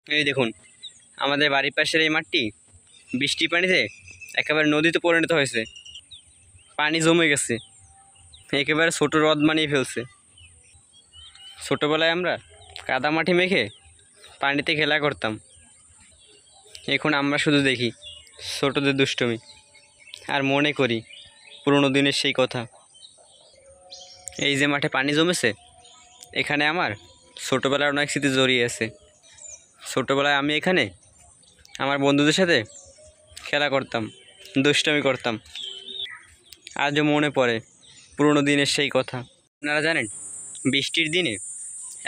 এই দেখুন, আমাদের বাড়ির পাশের এই মাঠটি বৃষ্টির পানিতে একেবারে নদীতে পরিণত হয়েছে। পানি জমে গেছে, একেবারে ছোটো হ্রদ বানিয়ে ফেলছে। ছোটোবেলায় আমরা কাদা মাটি মেখে পানিতে খেলা করতাম। এখন আমরা শুধু দেখি ছোটোদের দুষ্টুমি, আর মনে করি পুরনো দিনের সেই কথা। এই যে মাঠে পানি জমেছে, এখানে আমার ছোটোবেলার অনেক স্মৃতি জড়িয়ে আছে। ছোটোবেলায় আমি এখানে আমার বন্ধুদের সাথে খেলা করতাম, দুষ্টামি করতাম। আজও মনে পড়ে পুরনো দিনের সেই কথা। আপনারা জানেন, বৃষ্টির দিনে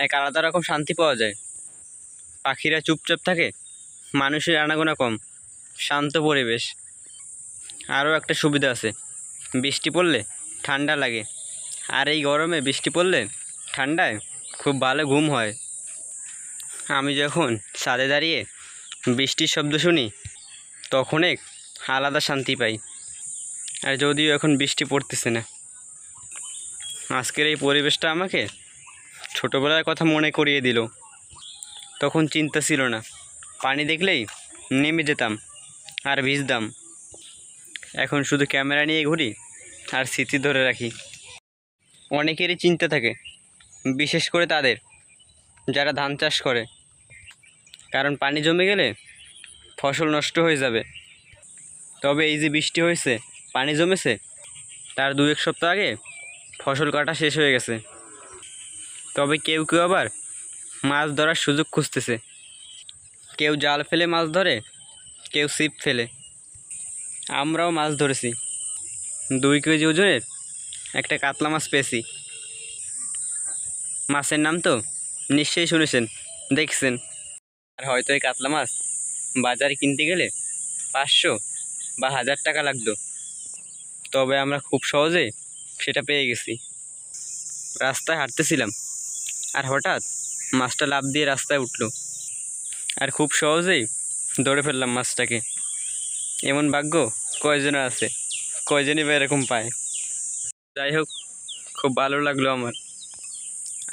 এক আলাদা রকম শান্তি পাওয়া যায়। পাখিরা চুপচাপ থাকে, মানুষের আনাগোনা কম, শান্ত পরিবেশ। আরও একটা সুবিধা আছে, বৃষ্টি পড়লে ঠান্ডা লাগে, আর এই গরমে বৃষ্টি পড়লে ঠান্ডায় খুব ভালো ঘুম হয়। আমি যখন ছাদে দাঁড়িয়ে বৃষ্টির শব্দ শুনি, তখন এক আলাদা শান্তি পাই। আর যদিও এখন বৃষ্টি পড়তেছে না, আজকের এই পরিবেশটা আমাকে ছোটোবেলার কথা মনে করিয়ে দিল। তখন চিন্তা ছিল না, পানি দেখলেই নেমে যেতাম আর ভিজতাম। এখন শুধু ক্যামেরা নিয়ে ঘুরি আর স্মৃতি ধরে রাখি। অনেকেরই চিন্তা থাকে, বিশেষ করে তাদের যারা ধান চাষ করে, কারণ পানি জমে গেলে ফসল নষ্ট হয়ে যাবে। তবে এই যে বৃষ্টি হয়েছে, পানি জমেছে, তার 2-1 সপ্তাহ আগে ফসল কাটা শেষ হয়ে গেছে। তবে কেউ কেউ আবার মাছ ধরার সুযোগ খুঁজতেছে। কেউ জাল ফেলে মাছ ধরে, কেউ ছিপ ফেলে। আমরাও মাছ ধরেছি, 2 কেজি ওজনের একটা কাতলা মাছ পেয়েছি। মাছের নাম তো নিশ্চয়ই শুনেছেন, দেখছেন। আর হয়তো এই কাতলা মাছ বাজারে কিনতে গেলে 500 বা 1000 টাকা লাগতো। তবে আমরা খুব সহজে সেটা পেয়ে গেছি। রাস্তায় হাঁটতেছিলাম, আর হঠাৎ মাছটা লাফ দিয়ে রাস্তায় উঠলো, আর খুব সহজেই ধরে ফেললাম মাছটাকে। এমন ভাগ্য কয়জনের আছে, কয়জনই বা এরকম পায়। যাই হোক, খুব ভালো লাগলো আমার।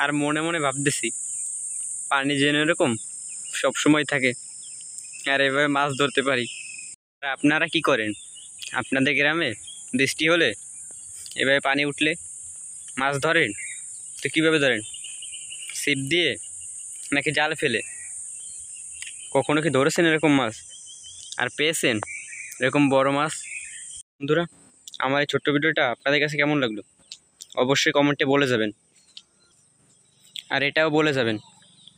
আর মনে মনে ভাবতেছি, পানি যেন এরকম সবসময় থাকে, আর এভাবে মাছ ধরতে পারি। আর আপনারা কি করেন? আপনাদের গ্রামে বৃষ্টি হলে এভাবে পানি উঠলে মাছ ধরেন? তো কীভাবে ধরেন? ছিপ দিয়ে নাকি জাল ফেলে? কখনো কি ধরেছেন এরকম মাছ, আর পেয়েছেন এরকম বড় মাছ? বন্ধুরা, আমার এই ছোট্ট ভিডিওটা আপনাদের কাছে কেমন লাগলো অবশ্যই কমেন্টে বলে যাবেন। আর এটাও বলে যাবেন,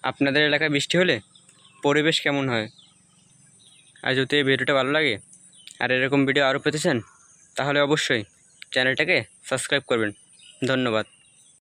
আপনাদের এলাকায় বৃষ্টি হলে পরিবেশ কেমন হয়। আর যদি এই ভিডিওটা ভালো লাগে আর এরকম ভিডিও আরও পেতে চান, তাহলে অবশ্যই চ্যানেলটাকে সাবস্ক্রাইব করবেন। ধন্যবাদ।